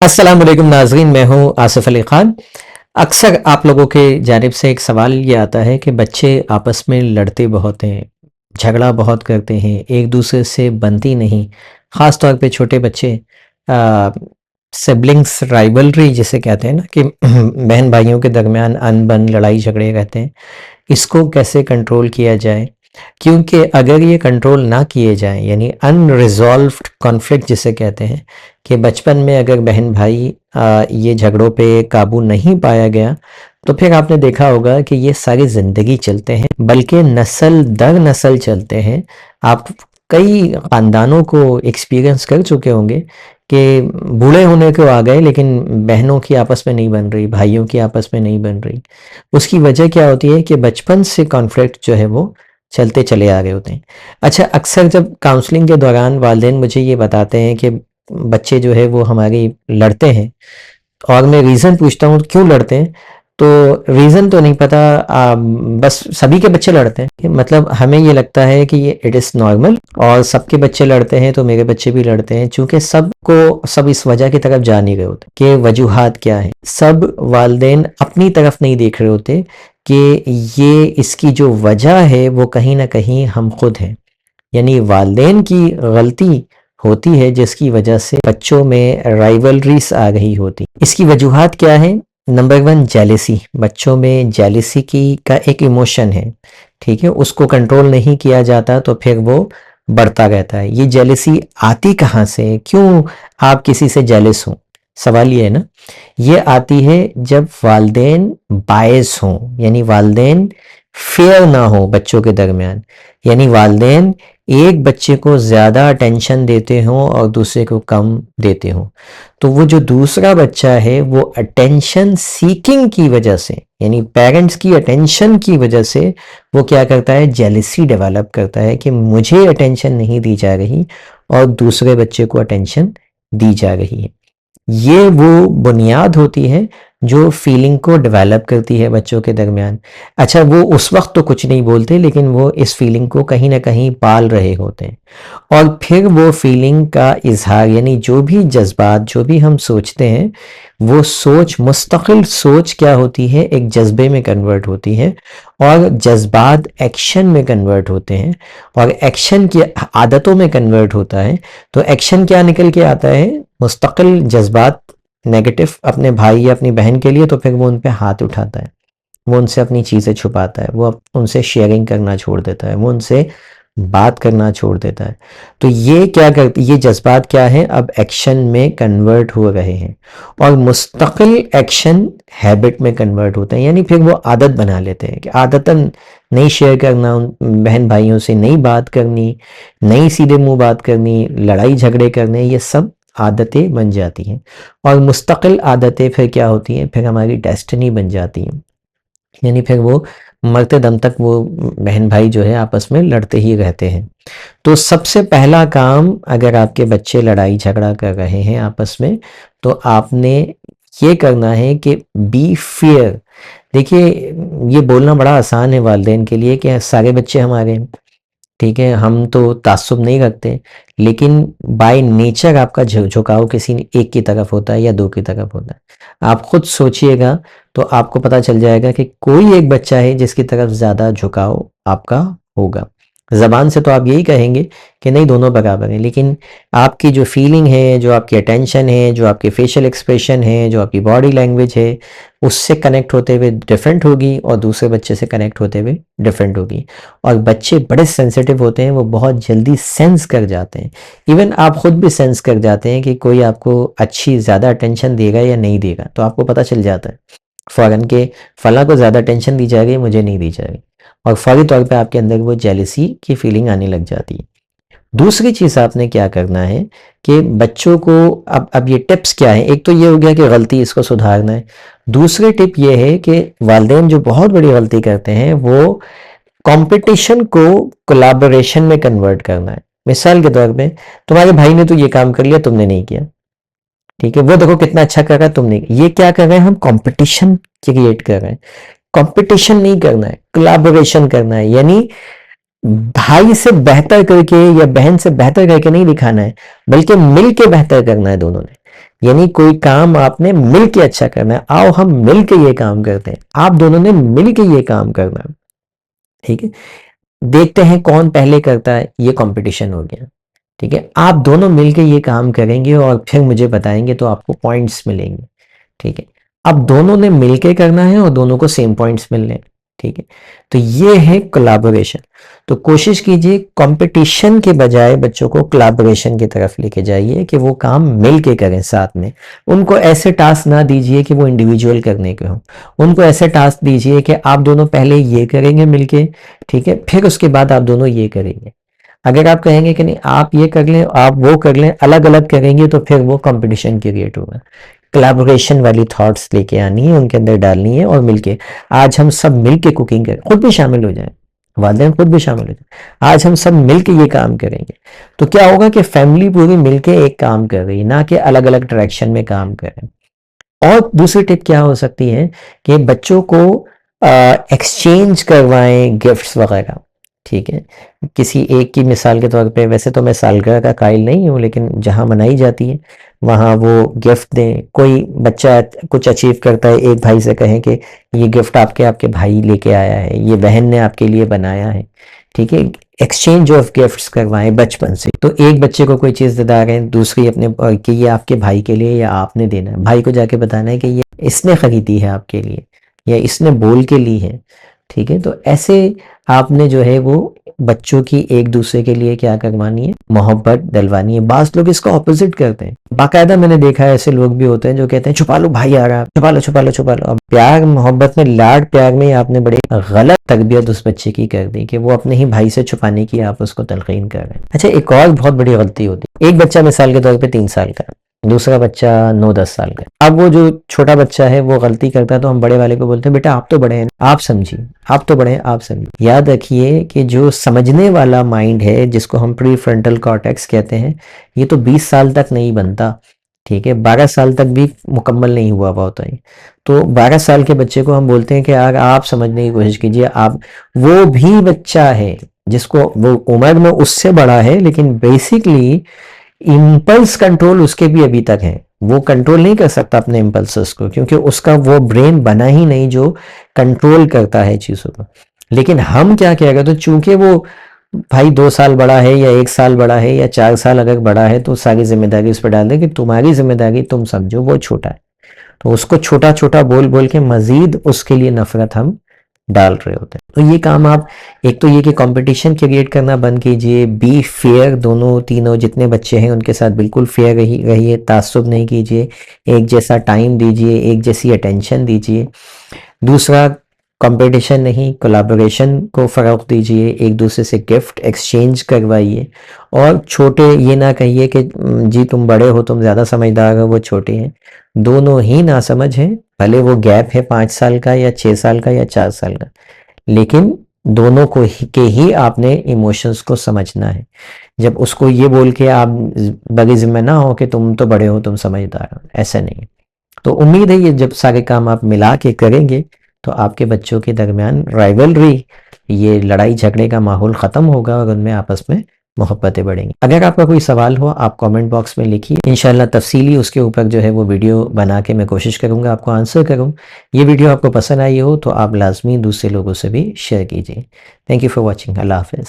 अस्सलाम वालेकुम नाज़रीन, मैं हूँ आसिफ अली ख़ान। अक्सर आप लोगों के जानिब से एक सवाल ये आता है कि बच्चे आपस में लड़ते बहुत हैं, झगड़ा बहुत करते हैं, एक दूसरे से बनती नहीं। ख़ास तौर पे छोटे बच्चे आ, सिबलिंग्स राइवलरी जिसे कहते हैं ना कि बहन भाइयों के दरमियान अनबन लड़ाई झगड़े रहते हैं। इसको कैसे कंट्रोल किया जाए? क्योंकि अगर ये कंट्रोल ना किए जाएं, यानी अनरिजॉल्व्ड कॉन्फ्लिक्ट जिसे कहते हैं, कि बचपन में अगर बहन भाई ये झगड़ों पे काबू नहीं पाया गया, तो फिर आपने देखा होगा कि ये सारी ज़िंदगी चलते हैं, बल्कि नस्ल दर नस्ल चलते हैं। आप कई ख़ानदानों को एक्सपीरियंस कर चुके होंगे कि बूढ़े होने को आ गए लेकिन बहनों की आपस में नहीं बन रही, भाइयों की आपस में नहीं बन रही। उसकी वजह क्या होती है कि बचपन से कॉन्फ्लिक्ट जो है वो चलते चले आ रहे होते हैं। अच्छा, अक्सर जब काउंसलिंग के दौरान वालिदैन मुझे ये बताते हैं कि बच्चे जो है वो हमारी लड़ते हैं, और मैं रीज़न पूछता हूँ क्यों लड़ते हैं, तो रीज़न तो नहीं पता, बस सभी के बच्चे लड़ते हैं कि मतलब हमें ये लगता है कि ये इट इज़ नॉर्मल और सबके बच्चे लड़ते हैं तो मेरे बच्चे भी लड़ते हैं, चूँकि सब इस वजह की तरफ जा नहीं रहे होते कि वजूहात क्या है। सब वालिदैन अपनी तरफ नहीं देख रहे होते कि ये इसकी जो वजह है वो कहीं ना कहीं हम खुद हैं, यानी वालिदैन की गलती होती है जिसकी वजह से बच्चों में राइवलरीज आ रही होती। इसकी वजूहात क्या है? Number one, jealousy. बच्चों में जेलिसी की का एक इमोशन है, ठीक है, उसको कंट्रोल नहीं किया जाता तो फिर वो बढ़ता रहता है। ये जेलिसी आती कहाँ से? क्यों आप किसी से जेलिस हो? सवाल ये है ना। ये आती है जब वालिदैन बायस हों, यानी वालिदैन फेयर ना हो बच्चों के दरमियान, यानी वालिदैन एक बच्चे को ज़्यादा अटेंशन देते हों और दूसरे को कम देते हों, तो वो जो दूसरा बच्चा है वो अटेंशन सीकिंग की वजह से, यानी पेरेंट्स की अटेंशन की वजह से वो क्या करता है? जेलिसी डेवलप करता है कि मुझे अटेंशन नहीं दी जा रही और दूसरे बच्चे को अटेंशन दी जा रही है। ये वो बुनियाद होती है जो फीलिंग को डेवलप करती है बच्चों के दरमियान। अच्छा, वो उस वक्त तो कुछ नहीं बोलते लेकिन वो इस फीलिंग को कहीं ना कहीं पाल रहे होते हैं, और फिर वो फीलिंग का इजहार, यानी जो भी जज्बात, जो भी हम सोचते हैं, वो सोच मुस्तकिल सोच क्या होती है? एक जज्बे में कन्वर्ट होती है, और जज्बात एक्शन में कन्वर्ट होते हैं, और एक्शन की आदतों में कन्वर्ट होता है। तो एक्शन क्या निकल के आता है? मुस्तकिल जज्बात नेगेटिव अपने भाई या अपनी बहन के लिए, तो फिर वो उन पे हाथ उठाता है, वो उनसे अपनी चीज़ें छुपाता है, वो उनसे शेयरिंग करना छोड़ देता है, वो उनसे बात करना छोड़ देता है। तो ये क्या करती, ये जज्बात क्या है? अब एक्शन में कन्वर्ट हो रहे हैं, और मुस्तकिल एक्शन हैबिट में कन्वर्ट होते हैं, यानी फिर वो आदत बना लेते हैं कि आदतन नहीं शेयर करना, बहन भाइयों से नहीं बात करनी, नहीं सीधे मुंह बात करनी, लड़ाई झगड़े करने, ये सब आदतें बन जाती हैं। और मुस्तकिल आदतें फिर क्या होती हैं? फिर हमारी डेस्टिनी बन जाती हैं, यानी फिर वो मरते दम तक वो बहन भाई जो है आपस में लड़ते ही रहते हैं। तो सबसे पहला काम, अगर आपके बच्चे लड़ाई झगड़ा कर रहे हैं आपस में, तो आपने ये करना है कि बी फेयर। देखिए, ये बोलना बड़ा आसान है वालिदैन के लिए कि सारे बच्चे हमारे हैं, ठीक है, हम तो तासुब नहीं रखते, लेकिन बाय नेचर आपका झुकाव किसी एक की तरफ होता है या दो की तरफ होता है। आप खुद सोचिएगा तो आपको पता चल जाएगा कि कोई एक बच्चा है जिसकी तरफ ज़्यादा झुकाव आपका होगा। ज़बान से तो आप यही कहेंगे कि नहीं, दोनों बराबर हैं, लेकिन आपकी जो फीलिंग है, जो आपकी अटेंशन है, जो आपके फेशियल एक्सप्रेशन है, जो आपकी बॉडी लैंग्वेज है, उससे कनेक्ट होते हुए डिफरेंट होगी और दूसरे बच्चे से कनेक्ट होते हुए डिफरेंट होगी। और बच्चे बड़े सेंसिटिव होते हैं, वो बहुत जल्दी सेंस कर जाते हैं। इवन आप खुद भी सेंस कर जाते हैं कि कोई आपको अच्छी ज़्यादा अटेंशन देगा या नहीं देगा, तो आपको पता चल जाता है फ़ौरन के फलां को ज़्यादा अटेंशन दी जाएगी, मुझे नहीं दी जाएगी, और फौरी तौर पे आपके अंदर वो जेलिसी की फीलिंग आने लग जाती है। दूसरी चीज़ आपने क्या करना है कि बच्चों को, अब ये टिप्स क्या है? एक तो ये हो गया कि गलती, इसको सुधारना है। दूसरी टिप ये है कि वालिदैन जो बहुत बड़ी गलती करते हैं वो कंपटीशन को कोलैबोरेशन में कन्वर्ट करना है। मिसाल के तौर पे, तुम्हारे भाई ने तो ये काम कर लिया, तुमने नहीं किया, ठीक है, वो देखो कितना अच्छा कर रहा है, तुमने, ये क्या कर रहे हैं? हम कंपटीशन क्रिएट कर रहे हैं। कंपटीशन नहीं करना है, कोलैबोरेशन करना है, यानी भाई से बेहतर करके या बहन से बेहतर करके नहीं दिखाना है, बल्कि मिल के बेहतर करना है दोनों ने। یعنی کوئی کام آپ نے مل کے اچھا کرنا ہے، آؤ ہم مل کے یہ کام کرتے ہیں، آپ دونوں نے مل کے یہ کام کرنا ہے، ٹھیک ہے، دیکھتے ہیں کون پہلے کرتا ہے، یہ کمپٹیشن ہو گیا، ٹھیک ہے، آپ دونوں مل کے یہ کام کریں گے اور پھر مجھے بتائیں گے تو آپ کو پوائنٹس ملیں گے، ٹھیک ہے، اب دونوں نے مل کے کرنا ہے اور دونوں کو سیم پوائنٹس ملنے ہیں، ٹھیک ہے، تو یہ ہے کولابوریشن۔ تو کوشش کیجئے کمپٹیشن کے بجائے بچوں کو کولابوریشن کی طرف لے کے جائیے کہ وہ کام مل کے کریں ساتھ میں، ان کو ایسے ٹاسک نہ دیجئے کہ وہ انڈیویجول کرنے کے ہوں، ان کو ایسے ٹاسک دیجئے کہ آپ دونوں پہلے یہ کریں گے مل کے، ٹھیک ہے، پھر اس کے بعد آپ دونوں یہ کریں گے۔ اگر آپ کہیں گے کہ نہیں آپ یہ کر لیں آپ وہ کر لیں، الگ الگ کریں گے، تو پھر وہ کمپٹیشن کریٹ ہوگا۔ کولابوریشن والی تھاٹس لے کے آنی ہے، ان کے اندر ڈالنی ہے، اور مل کے آج ہم سب مل کے کوکنگ کریں، خود بھی شامل ہو جائیں، والدین خود بھی شامل ہو جائیں، آج ہم سب مل کے یہ کام کریں گے، تو کیا ہوگا کہ فیملی پوری مل کے ایک کام کر رہی ہے، نہ کہ الگ الگ ڈائریکشن میں کام کریں۔ اور دوسری ٹپ کیا ہو سکتی ہے کہ بچوں کو ایکسچینج کروائیں گفٹس وغیرہ، ٹھیک ہے، کسی ایک کی مثال کے طور پہ، ویسے تو میں سالگرہ کا قائل نہیں ہوں لیکن جہاں منائی جاتی ہے وہاں وہ گفٹ دیں، کوئی بچہ کچھ اچیو کرتا ہے، ایک بھائی سے کہیں کہ یہ گفٹ آپ کے بھائی لے کے آیا ہے، یہ بہن نے آپ کے لیے بنایا ہے، ٹھیک ہے، ایکسچینج آف گفٹس کروائیں بچپن سے، تو ایک بچے کو کوئی چیز دے رہے ہیں، دوسری اپنے کہ یہ آپ کے بھائی کے لیے یا آپ نے دینا ہے، بھائی کو جا کے بتانا ہے کہ یہ اس نے خریدی ہے آپ کے لیے یا اس نے بول کے لی ہے، ٹھیک ہے، تو ایسے آپ نے جو ہے وہ بچوں کی ایک دوسرے کے لیے کیا کروانی ہے، محبت ڈلوانی ہے۔ بعض لوگ اس کو اپوزٹ کرتے ہیں، باقاعدہ میں نے دیکھا ہے ایسے لوگ بھی ہوتے ہیں جو کہتے ہیں چھپا لو بھائی آ رہا ہے، چھپا لو چھپا لو چھپا لو۔ اب پیار محبت میں، لاڈ پیار میں آپ نے بڑی غلط تربیت اس بچے کی کر دی کہ وہ اپنے ہی بھائی سے چھپانے کی آپ اس کو تلقین کر رہے ہیں۔ اچھا، ایک اور بہت بڑی غلطی ہوتی ہے، ایک بچہ مثال کے طور پہ 3 سال کا، دوسرا بچہ 9-10 سال کا، اب وہ جو چھوٹا بچہ ہے وہ غلطی کرتا ہے تو ہم بڑے والے کو بولتے ہیں بیٹا آپ تو بڑے ہیں، آپ سمجھیے، آپ تو بڑے ہیں، آپ سمجھیے۔ یاد رکھیے کہ جو سمجھنے والا مائنڈ ہے جس کو ہم پری فرنٹل کارٹیکس کہتے ہیں، یہ تو 20 سال تک نہیں بنتا، ٹھیک ہے، 12 سال تک بھی مکمل نہیں ہوا ہوتا ہے، تو 12 سال کے بچے کو ہم بولتے ہیں کہ آپ سمجھنے کی کوشش کیجئے، آپ وہ بھی بچہ ہے جس کو وہ عمر میں اس سے بڑا ہے، لیکن بیسیکلی امپلس کنٹرول اس کے بھی ابھی تک ہے، وہ کنٹرول نہیں کر سکتا اپنے امپلسز کو، کیونکہ اس کا وہ برین بنا ہی نہیں جو کنٹرول کرتا ہے چیزوں کو۔ لیکن ہم کیا کیا گیا، تو چونکہ وہ بھائی 2 سال بڑا ہے یا 1 سال بڑا ہے یا 4 سال اگر بڑا ہے، تو ساری ذمہ داری اس پہ ڈال دیں کہ تمہاری ذمہ داری تم سمجھو، وہ چھوٹا ہے، تو اس کو چھوٹا چھوٹا بول بول کے مزید اس کے لیے نفرت ہم ڈال رہے ہوتے ہیں۔ تو یہ کام آپ، ایک تو یہ کہ کمپٹیشن کریٹ کرنا بند کیجئے، بی فیئر، دونوں تینوں جتنے بچے ہیں ان کے ساتھ بالکل فیئر رہیے، تعصب نہیں کیجئے، ایک جیسا ٹائم دیجئے، ایک جیسی اٹینشن دیجئے۔ دوسرا، کمپٹیشن نہیں، کولابوریشن کو فروغ دیجئے، ایک دوسرے سے گفٹ ایکسچینج کروائیے، اور چھوٹے یہ نہ کہیے کہ جی تم بڑے ہو، تم زیادہ سمجھدار ہو، وہ چھوٹے ہیں، دونوں ہی ناسمجھ ہیں، بھلے وہ گیپ ہے 5 سال کا یا 6 سال کا یا 4 سال کا، لیکن دونوں کو کے ہی آپ نے ایموشنز کو سمجھنا ہے۔ جب اس کو یہ بول کے آپ بڑے ذمہ نہ ہو کہ تم تو بڑے ہو، تم سمجھدار ہو، ایسا نہیں۔ تو امید ہے یہ جب سارے کام آپ ملا کے کریں گے تو آپ کے بچوں کے درمیان رائیولری، یہ لڑائی جھگڑے کا ماحول ختم ہوگا اور ان میں آپس میں محبتیں بڑھیں گی۔ اگر آپ کا کوئی سوال ہو آپ کامنٹ باکس میں لکھیے، انشاءاللہ تفصیلی اس کے اوپر جو ہے وہ ویڈیو بنا کے میں کوشش کروں گا آپ کو آنسر کروں۔ یہ ویڈیو آپ کو پسند آئی ہو تو آپ لازمی دوسرے لوگوں سے بھی شیئر کیجیے۔ تھینک یو فار واچنگ، اللہ حافظ۔